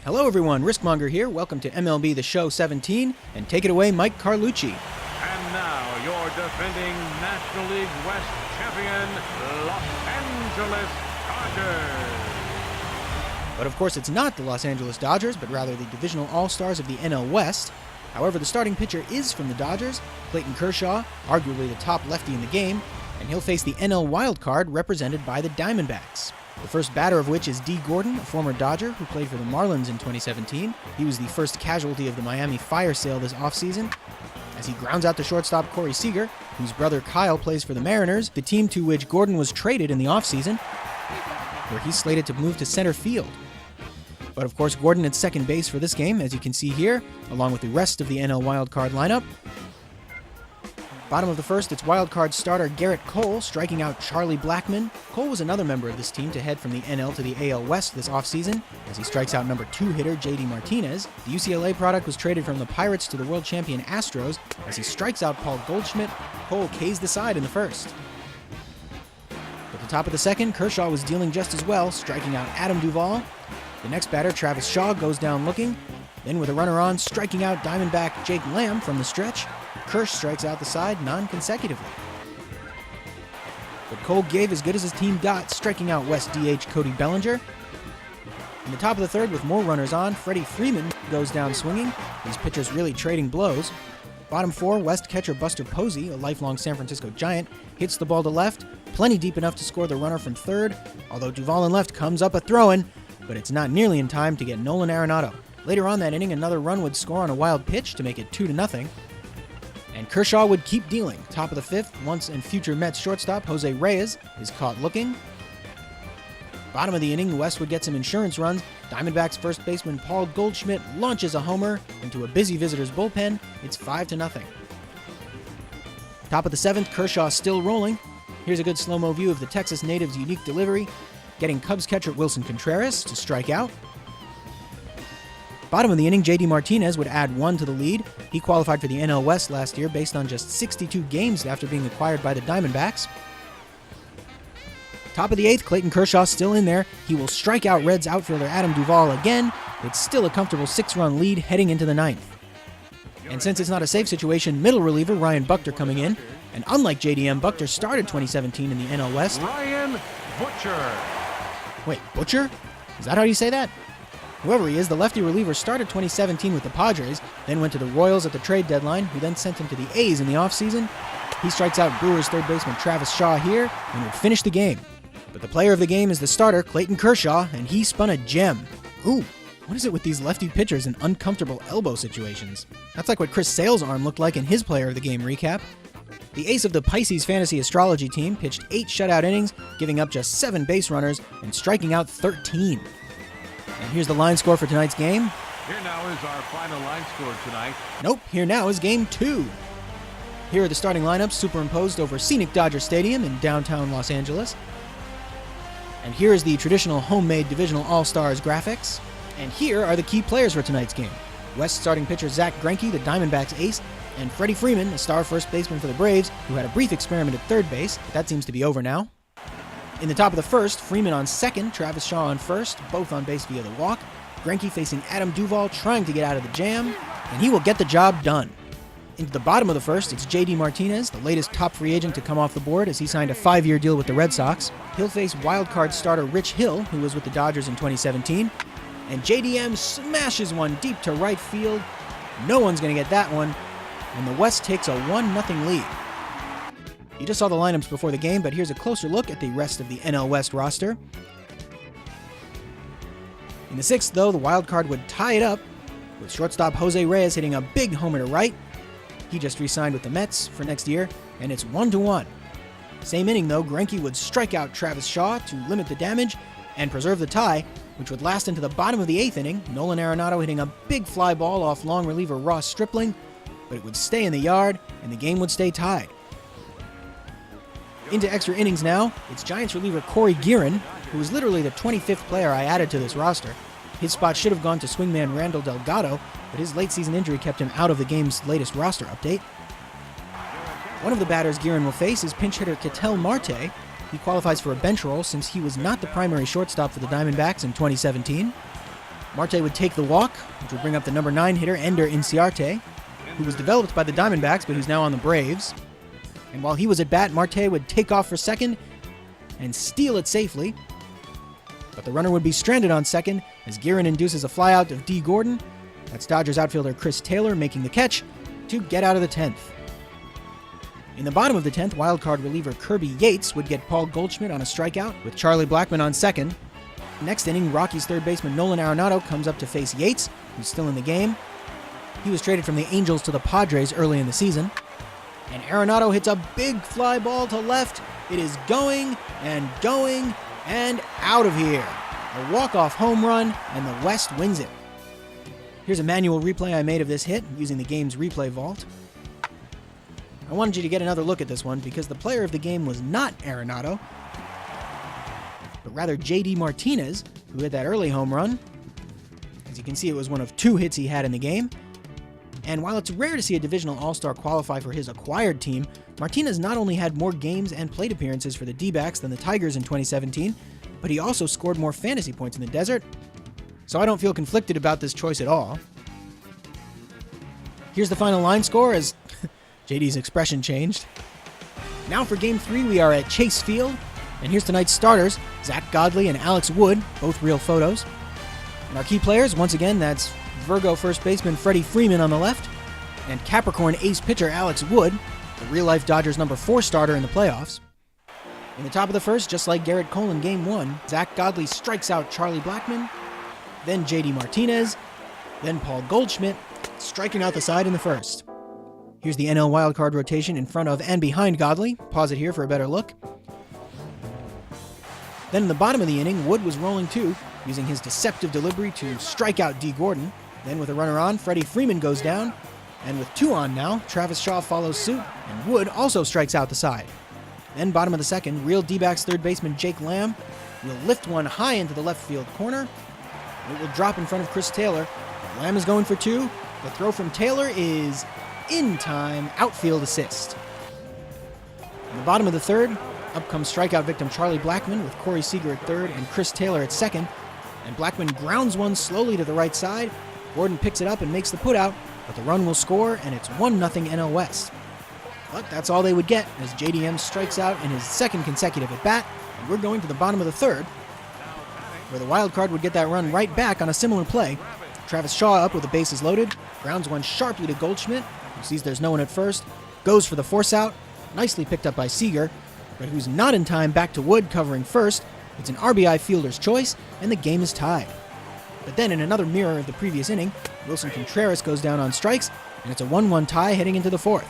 Hello everyone, Riskmonger here. Welcome to MLB The Show 17, and take it away, Mike Carlucci. And now, your defending National League West champion, Los Angeles Dodgers. But of course, it's not the Los Angeles Dodgers, but rather the Divisional All-Stars of the NL West. However, the starting pitcher is from the Dodgers, Clayton Kershaw, arguably the top lefty in the game, and he'll face the NL Wild Card represented by the Diamondbacks. The first batter of which is D. Gordon, a former Dodger who played for the Marlins in 2017. He was the first casualty of the Miami fire sale this offseason, as he grounds out to shortstop Corey Seager, whose brother Kyle plays for the Mariners, the team to which Gordon was traded in the offseason, where he's slated to move to center field. But of course, Gordon at second base for this game, as you can see here, along with the rest of the NL wildcard lineup. Bottom of the first, it's wildcard starter Garrett Cole striking out Charlie Blackmon. Cole was another member of this team to head from the NL to the AL West this offseason, as he strikes out number 2 hitter JD Martinez. The UCLA product was traded from the Pirates to the world champion Astros. As he strikes out Paul Goldschmidt, Cole K's the side in the first. At the top of the second, Kershaw was dealing just as well, striking out Adam Duvall. The next batter, Travis Shaw, goes down looking. Then with a runner on, striking out Diamondback Jake Lamb from the stretch. Kersh strikes out the side non-consecutively. But Cole gave as good as his team got, striking out West DH Cody Bellinger. In the top of the third, with more runners on, Freddie Freeman goes down swinging. These pitchers really trading blows. Bottom 4, West catcher Buster Posey, a lifelong San Francisco Giant, hits the ball to left, plenty deep enough to score the runner from third, although Duvall in left comes up a throw-in, but it's not nearly in time to get Nolan Arenado. Later on that inning, another run would score on a wild pitch to make it 2-0. And Kershaw would keep dealing. Top of the fifth, once and future Mets shortstop Jose Reyes is caught looking. Bottom of the inning, West would get some insurance runs. Diamondbacks first baseman Paul Goldschmidt launches a homer into a busy visitors bullpen. It's 5-0. Top of the seventh, Kershaw still rolling. Here's a good slow-mo view of the Texas native's unique delivery, getting Cubs catcher Wilson Contreras to strike out. Bottom of the inning, JD Martinez would add 1 to the lead. He qualified for the NL West last year based on just 62 games after being acquired by the Diamondbacks. Top of the eighth, Clayton Kershaw still in there. He will strike out Reds outfielder Adam Duvall again. It's still a comfortable 6-run lead heading into the ninth. And since it's not a safe situation, middle reliever Ryan Buchter coming in. And unlike JDM, Buchter started 2017 in the NL West. Ryan Butcher. Wait, Butcher? Is that how you say that? Whoever he is, the lefty reliever started 2017 with the Padres, then went to the Royals at the trade deadline, who then sent him to the A's in the offseason. He strikes out Brewers third baseman Travis Shaw here and would finish the game. But the player of the game is the starter, Clayton Kershaw, and he spun a gem. Ooh, what is it with these lefty pitchers in uncomfortable elbow situations? That's like what Chris Sale's arm looked like in his player of the game recap. The ace of the Pisces Fantasy Astrology team pitched 8 shutout innings, giving up just 7 base runners and striking out 13. And here's the line score for tonight's game. Here now is our final line score tonight. Nope, here now is game 2. Here are the starting lineups superimposed over scenic Dodger Stadium in downtown Los Angeles. And here is the traditional homemade Divisional All-Stars graphics. And here are the key players for tonight's game. West starting pitcher Zach Greinke, the Diamondbacks ace, and Freddie Freeman, the star first baseman for the Braves, who had a brief experiment at third base, but that seems to be over now. In the top of the first, Freeman on second, Travis Shaw on first, both on base via the walk. Greinke facing Adam Duvall, trying to get out of the jam, and he will get the job done. Into the bottom of the first, it's JD Martinez, the latest top free agent to come off the board as he signed a 5-year deal with the Red Sox. He'll face wildcard starter Rich Hill, who was with the Dodgers in 2017. And JDM smashes one deep to right field. No one's going to get that one, and the West takes a 1-0 lead. You just saw the lineups before the game, but here's a closer look at the rest of the NL West roster. In the sixth, though, the wild card would tie it up, with shortstop Jose Reyes hitting a big homer to right. He just re-signed with the Mets for next year, and it's 1-1. Same inning, though, Greinke would strike out Travis Shaw to limit the damage and preserve the tie, which would last into the bottom of the eighth inning, Nolan Arenado hitting a big fly ball off long reliever Ross Stripling, but it would stay in the yard, and the game would stay tied. Into extra innings now, it's Giants reliever Corey Guerin, who was literally the 25th player I added to this roster. His spot should have gone to swingman Randall Delgado, but his late season injury kept him out of the game's latest roster update. One of the batters Guerin will face is pinch hitter Ketel Marte. He qualifies for a bench role since he was not the primary shortstop for the Diamondbacks in 2017. Marte would take the walk, which would bring up the number 9 hitter, Ender Inciarte, who was developed by the Diamondbacks, but who's now on the Braves. And while he was at bat, Marte would take off for second and steal it safely. But the runner would be stranded on second as Guerin induces a flyout of D. Gordon. That's Dodgers outfielder Chris Taylor making the catch to get out of the 10th. In the bottom of the 10th, wildcard reliever Kirby Yates would get Paul Goldschmidt on a strikeout with Charlie Blackmon on second. Next inning, Rockies third baseman Nolan Arenado comes up to face Yates, who's still in the game. He was traded from the Angels to the Padres early in the season. And Arenado hits a big fly ball to left. It is going and out of here. A walk-off home run, and the West wins it. Here's a manual replay I made of this hit using the game's replay vault. I wanted you to get another look at this one because the player of the game was not Arenado, but rather J.D. Martinez, who hit that early home run. As you can see, it was one of 2 hits he had in the game. And while it's rare to see a Divisional All-Star qualify for his acquired team, Martinez not only had more games and plate appearances for the D-backs than the Tigers in 2017, but he also scored more fantasy points in the desert. So I don't feel conflicted about this choice at all. Here's the final line score as JD's expression changed. Now for Game 3, we are at Chase Field. And here's tonight's starters, Zach Godley and Alex Wood, both real photos. And our key players, once again, that's Virgo first baseman Freddie Freeman on the left, and Capricorn ace pitcher Alex Wood, the real-life Dodgers number 4 starter in the playoffs. In the top of the first, just like Garrett Cole in Game 1, Zach Godley strikes out Charlie Blackmon, then J.D. Martinez, then Paul Goldschmidt, striking out the side in the first. Here's the NL wildcard rotation in front of and behind Godley. Pause it here for a better look. Then in the bottom of the inning, Wood was rolling too, using his deceptive delivery to strike out D. Gordon. Then with a runner on, Freddie Freeman goes down. And with 2 on now, Travis Shaw follows suit, and Wood also strikes out the side. Then bottom of the second, real D-backs third baseman Jake Lamb will lift one high into the left field corner. It will drop in front of Chris Taylor. Lamb is going for 2. The throw from Taylor is in time, outfield assist. In the bottom of the third, up comes strikeout victim Charlie Blackmon with Corey Seager at third and Chris Taylor at second. And Blackmon grounds one slowly to the right side. Gordon picks it up and makes the putout, but the run will score, and it's 1-0 NL West. But that's all they would get as JDM strikes out in his second consecutive at-bat, and we're going to the bottom of the third, where the wild card would get that run right back on a similar play. Travis Shaw up with the bases loaded, grounds one sharply to Goldschmidt, who sees there's no one at first, goes for the force out, nicely picked up by Seager, but who's not in time back to Wood covering first. It's an RBI fielder's choice, and the game is tied. But then in another mirror of the previous inning, Wilson Contreras goes down on strikes, and it's a 1-1 tie heading into the 4th.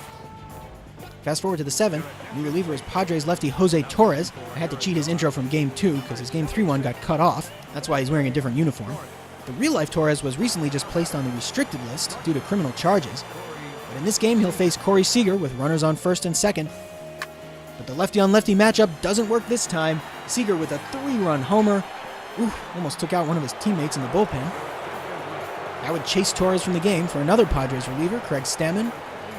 Fast forward to the 7th, new reliever is Padres lefty Jose Torres. I had to cheat his intro from Game 2 because his Game 3 one got cut off. That's why he's wearing a different uniform. The real-life Torres was recently just placed on the restricted list due to criminal charges. But in this game, he'll face Corey Seager with runners on first and second. But the lefty-on-lefty matchup doesn't work this time. Seager with a 3-run homer. Almost took out one of his teammates in the bullpen. That would chase Torres from the game for another Padres reliever, Craig Stammen.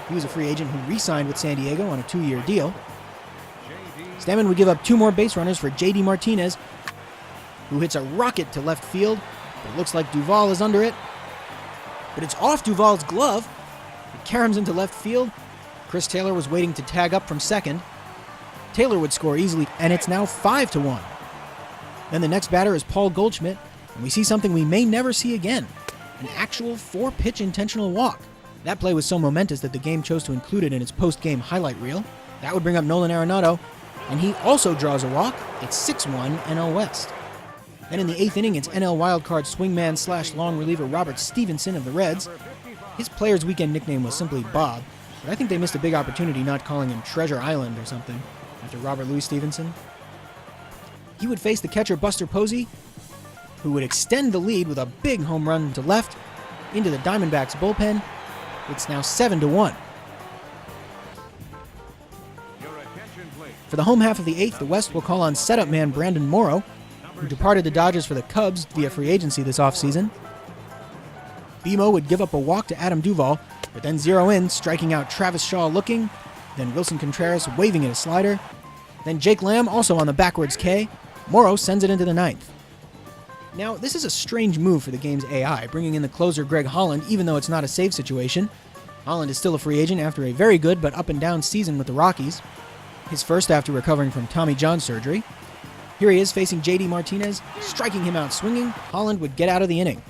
He was a free agent who re-signed with San Diego on a 2-year deal. Stammen would give up 2 more base runners for J.D. Martinez, who hits a rocket to left field. But it looks like Duvall is under it. But it's off Duvall's glove. It caroms into left field. Chris Taylor was waiting to tag up from second. Taylor would score easily, and it's now 5-1. Then the next batter is Paul Goldschmidt, and we see something we may never see again, an actual 4-pitch intentional walk. That play was so momentous that the game chose to include it in its post-game highlight reel. That would bring up Nolan Arenado, and he also draws a walk. It's 6-1 NL West. Then in the 8th inning, it's NL wildcard swingman / long reliever Robert Stevenson of the Reds. His Players Weekend nickname was simply Bob, but I think they missed a big opportunity not calling him Treasure Island or something after Robert Louis Stevenson. He would face the catcher Buster Posey, who would extend the lead with a big home run to left into the Diamondbacks bullpen. It's now 7-1. For the home half of the 8th, the West will call on setup man Brandon Morrow, who departed the Dodgers for the Cubs via free agency this offseason. BMO would give up a walk to Adam Duvall, but then zero in, striking out Travis Shaw looking, then Wilson Contreras waving at a slider, then Jake Lamb also on the backwards K. Morrow sends it into the 9th. Now, this is a strange move for the game's AI, bringing in the closer Greg Holland, even though it's not a save situation. Holland is still a free agent after a very good but up and down season with the Rockies, his first after recovering from Tommy John surgery. Here he is facing JD Martinez, striking him out swinging. Holland would get out of the inning.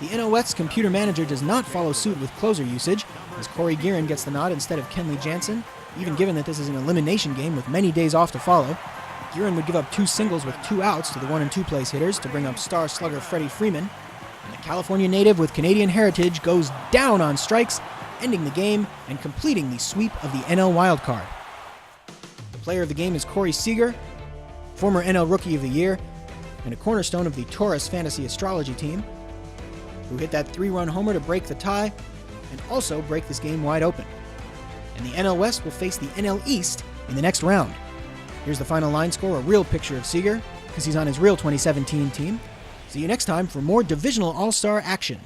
The NL West's computer manager does not follow suit with closer usage, as Corey Guerin gets the nod instead of Kenley Jansen, even given that this is an elimination game with many days off to follow. Guerin would give up 2 singles with 2 outs to the 1 and 2 place hitters to bring up star slugger Freddie Freeman. And the California native with Canadian heritage goes down on strikes, ending the game and completing the sweep of the NL wildcard. The player of the game is Corey Seager, former NL Rookie of the Year, and a cornerstone of the Taurus Fantasy Astrology team, who hit that 3-run homer to break the tie and also break this game wide open. And the NL West will face the NL East in the next round. Here's the final line score, a real picture of Seager, because he's on his real 2017 team. See you next time for more Divisional All-Star action.